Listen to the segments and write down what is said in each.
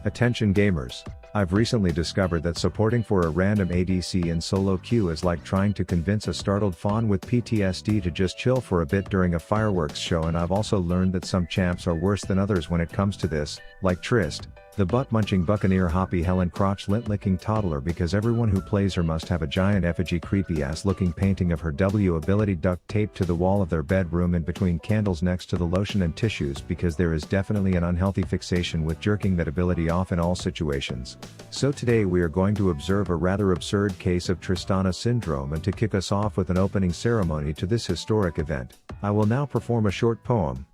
Attention gamers. I've recently discovered that supporting for a random ADC in solo queue is like trying to convince a startled fawn with PTSD to just chill for a bit during a fireworks show, and I've also learned that some champs are worse than others when it comes to this, like Trist, the butt-munching buccaneer hoppy Helen crotch lint-licking toddler, because everyone who plays her must have a giant effigy creepy-ass looking painting of her W ability duct taped to the wall of their bedroom in between candles next to the lotion and tissues, because there is definitely an unhealthy fixation with jerking that ability off in all situations. So today we are going to observe a rather absurd case of Tristana Syndrome, and to kick us off with an opening ceremony to this historic event, I will now perform a short poem.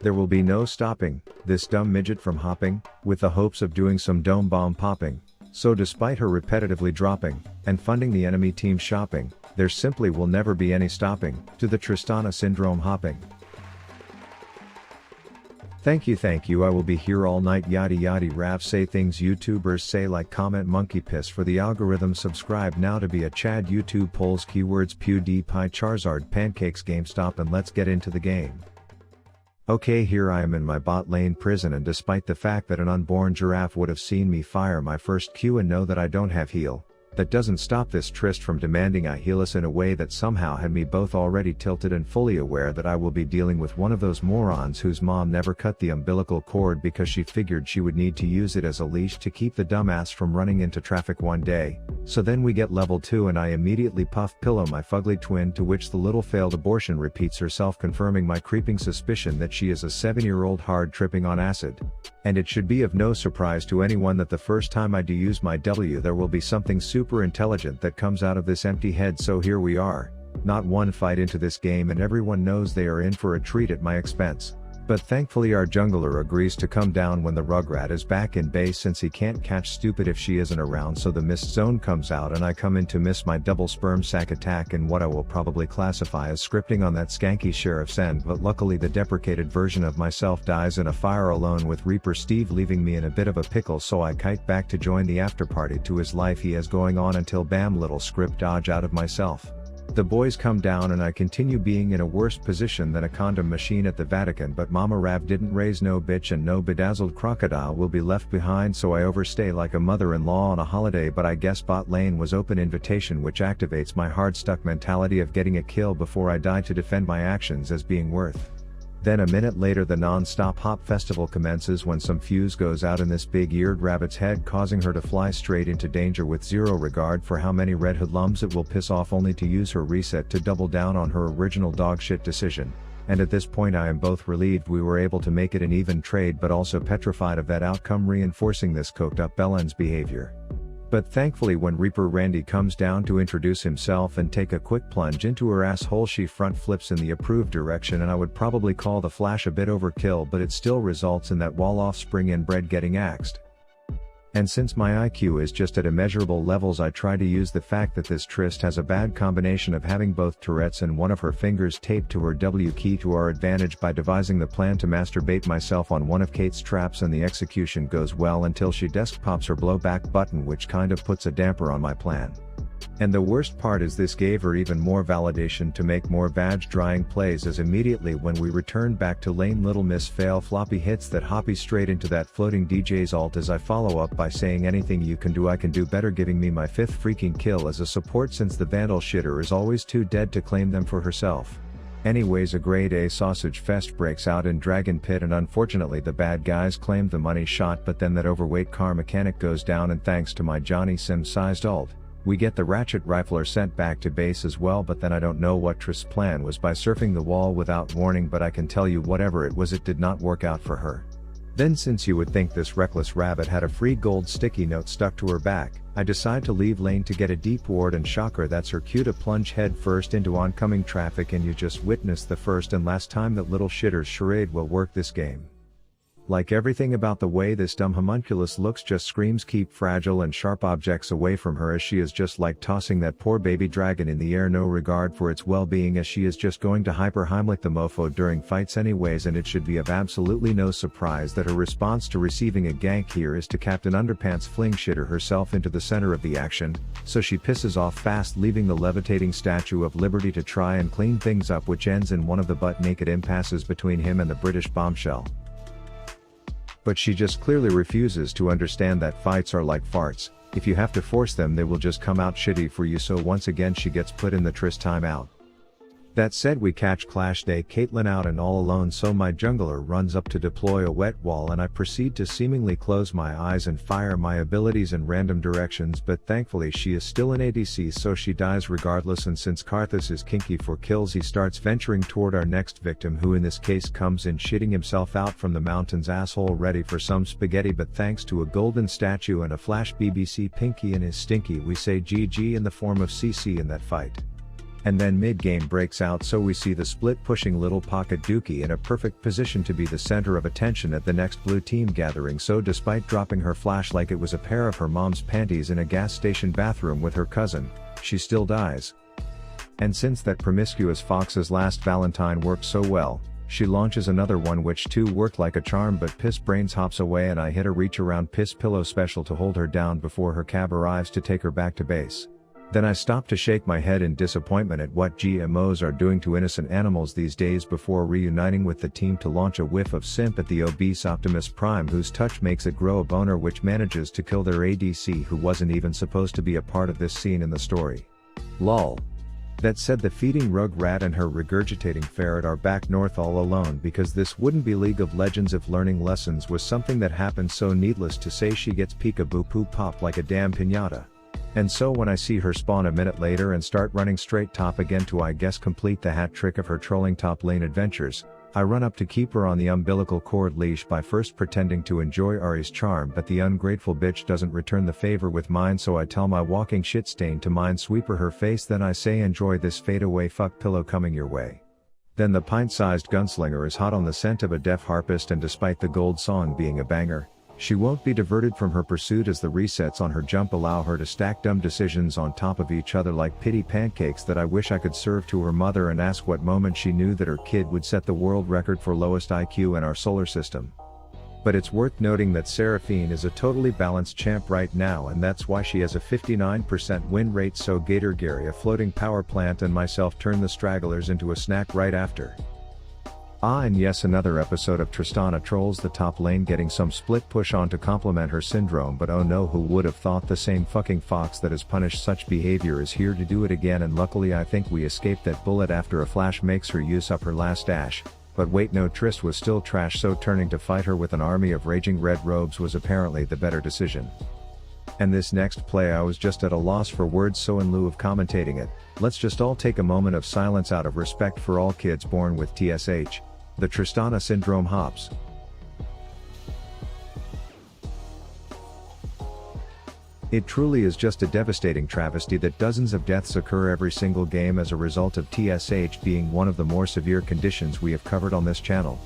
There will be no stopping this dumb midget from hopping, with the hopes of doing some dome bomb popping. So despite her repetitively dropping, and funding the enemy team shopping, there simply will never be any stopping, to the Tristana Syndrome hopping. Thank you, I will be here all night yada yada rap say things YouTubers say, like, comment, monkey piss for the algorithm, subscribe now to be a Chad, YouTube polls, keywords, PewDiePie, Charizard, pancakes, GameStop, and let's get into the game. Okay, here I am in my bot lane prison, and despite the fact that an unborn giraffe would have seen me fire my first Q and know that I don't have heal, that doesn't stop this Trist from demanding I heal us in a way that somehow had me both already tilted and fully aware that I will be dealing with one of those morons whose mom never cut the umbilical cord because she figured she would need to use it as a leash to keep the dumbass from running into traffic one day. So then we get level 2 and I immediately puff pillow my fugly twin, to which the little failed abortion repeats herself, confirming my creeping suspicion that she is a 7-year-old hard tripping on acid. And it should be of no surprise to anyone that the first time I do use my W there will be something super intelligent that comes out of this empty head. So here we are, not one fight into this game, and everyone knows they are in for a treat at my expense. But thankfully our jungler agrees to come down when the Rugrat is back in base, since he can't catch stupid if she isn't around, so the mist zone comes out and I come in to miss my double sperm sack attack in what I will probably classify as scripting on that skanky sheriff's end, but luckily the deprecated version of myself dies in a fire alone with Reaper Steve leaving me in a bit of a pickle, so I kite back to join the afterparty to his life he has going on until bam, little script dodge out of myself. The boys come down and I continue being in a worse position than a condom machine at the Vatican, but Mama Rav didn't raise no bitch and no bedazzled crocodile will be left behind, so I overstay like a mother-in-law on a holiday, but I guess bot lane was open invitation, which activates my hard stuck mentality of getting a kill before I die to defend my actions as being worth. Then a minute later the non-stop hop festival commences when some fuse goes out in this big-eared rabbit's head, causing her to fly straight into danger with zero regard for how many Red Hoodlums it will piss off, only to use her reset to double down on her original dogshit decision. And at this point I am both relieved we were able to make it an even trade, but also petrified of that outcome reinforcing this coked up bellend's behavior. But thankfully when Reaper Randy comes down to introduce himself and take a quick plunge into her asshole, she front flips in the approved direction, and I would probably call the flash a bit overkill, but it still results in that wall offspring inbred getting axed. And since my IQ is just at immeasurable levels, I try to use the fact that this Trist has a bad combination of having both Tourette's and one of her fingers taped to her W key to our advantage by devising the plan to masturbate myself on one of Kate's traps, and the execution goes well until she desk pops her blowback button, which kind of puts a damper on my plan. And the worst part is this gave her even more validation to make more vag drying plays, as immediately when we returned back to lane little miss fail floppy hits that hoppy straight into that floating DJ's alt, as I follow up by saying anything you can do I can do better, giving me my 5th freaking kill as a support since the Vandal shitter is always too dead to claim them for herself. Anyways, a grade A sausage fest breaks out in Dragon Pit, and unfortunately the bad guys claim the money shot, but then that overweight car mechanic goes down, and thanks to my Johnny Sim sized alt, we get the ratchet rifler sent back to base as well. But then I don't know what Trist's plan was by surfing the wall without warning, but I can tell you whatever it was, it did not work out for her. Then, since you would think this reckless rabbit had a free gold sticky note stuck to her back, I decide to leave lane to get a deep ward, and shocker, that's her cue to plunge head first into oncoming traffic, and you just witnessed the first and last time that little shitter's charade will work this game. Like everything about the way this dumb homunculus looks just screams keep fragile and sharp objects away from her, as she is just like tossing that poor baby dragon in the air, no regard for its well-being, as she is just going to hyper Heimlich the mofo during fights anyways. And it should be of absolutely no surprise that her response to receiving a gank here is to Captain Underpants fling shitter herself into the center of the action, so she pisses off fast, leaving the levitating Statue of Liberty to try and clean things up, which ends in one of the butt-naked impasses between him and the British bombshell. But she just clearly refuses to understand that fights are like farts, if you have to force them they will just come out shitty for you, so once again she gets put in the Trist timeout. That said, we catch Clash Day Caitlyn out and all alone, so my jungler runs up to deploy a wet wall and I proceed to seemingly close my eyes and fire my abilities in random directions, but thankfully she is still an ADC so she dies regardless, and since Karthus is kinky for kills he starts venturing toward our next victim, who in this case comes in shitting himself out from the mountains asshole ready for some spaghetti, but thanks to a golden statue and a flash BBC Pinky in his stinky we say GG in the form of CC in that fight. And then mid-game breaks out, so we see the split pushing little pocket Dookie in a perfect position to be the center of attention at the next blue team gathering, so despite dropping her flash like it was a pair of her mom's panties in a gas station bathroom with her cousin, she still dies. And since that promiscuous fox's last Valentine worked so well, she launches another one which too worked like a charm, but Piss Brains hops away and I hit a reach around Piss Pillow special to hold her down before her cab arrives to take her back to base. Then I stop to shake my head in disappointment at what GMOs are doing to innocent animals these days before reuniting with the team to launch a whiff of simp at the obese Optimus Prime, whose touch makes it grow a boner which manages to kill their ADC, who wasn't even supposed to be a part of this scene in the story. Lol. That said, the feeding Rugrat and her regurgitating ferret are back north all alone, because this wouldn't be League of Legends if learning lessons was something that happened, so needless to say she gets peekaboo poo pop like a damn piñata. And so when I see her spawn a minute later and start running straight top again to I guess complete the hat trick of her trolling top lane adventures, I run up to keep her on the umbilical cord leash by first pretending to enjoy Ari's charm, but the ungrateful bitch doesn't return the favor with mine, so I tell my walking shit stain to minesweeper her face, then I say enjoy this fade away fuck pillow coming your way. Then the pint-sized gunslinger is hot on the scent of a deaf harpist, and despite the gold song being a banger, she won't be diverted from her pursuit as the resets on her jump allow her to stack dumb decisions on top of each other like pity pancakes that I wish I could serve to her mother and ask what moment she knew that her kid would set the world record for lowest IQ in our solar system. But it's worth noting that Seraphine is a totally balanced champ right now, and that's why she has a 59% win rate, so Gator Gary, a floating power plant, and myself turn the stragglers into a snack right after. Ah, and yes, another episode of Tristana trolls the top lane, getting some split push on to complement her syndrome, but oh no, who would have thought the same fucking fox that has punished such behavior is here to do it again, and luckily I think we escaped that bullet after a flash makes her use up her last dash. But wait, no, Trist was still trash, so turning to fight her with an army of raging red robes was apparently the better decision. And this next play I was just at a loss for words, so in lieu of commentating it, let's just all take a moment of silence out of respect for all kids born with TSH. The Tristana Syndrome hops. It truly is just a devastating travesty that dozens of deaths occur every single game as a result of TSH being one of the more severe conditions we have covered on this channel.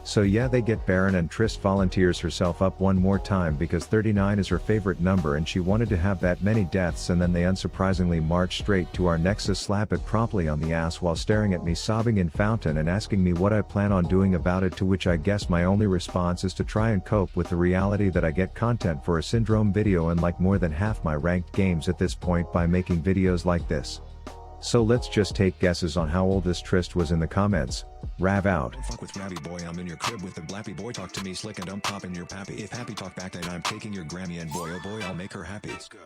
So yeah, they get Baron, and Trist volunteers herself up one more time because 39 is her favorite number and she wanted to have that many deaths, and then they unsurprisingly march straight to our Nexus, slap it promptly on the ass while staring at me sobbing in fountain and asking me what I plan on doing about it, to which I guess my only response is to try and cope with the reality that I get content for a syndrome video and like more than half my ranked games at this point by making videos like this. So let's just take guesses on how old this Trist was in the comments. Rav out. Don't fuck with Ravy boy, I'm in your crib with the blappy boy, talk to me slick and I'm popping your pappy. If happy talk back then I'm taking your Grammy, and boy oh boy I'll make her happy. Let's go.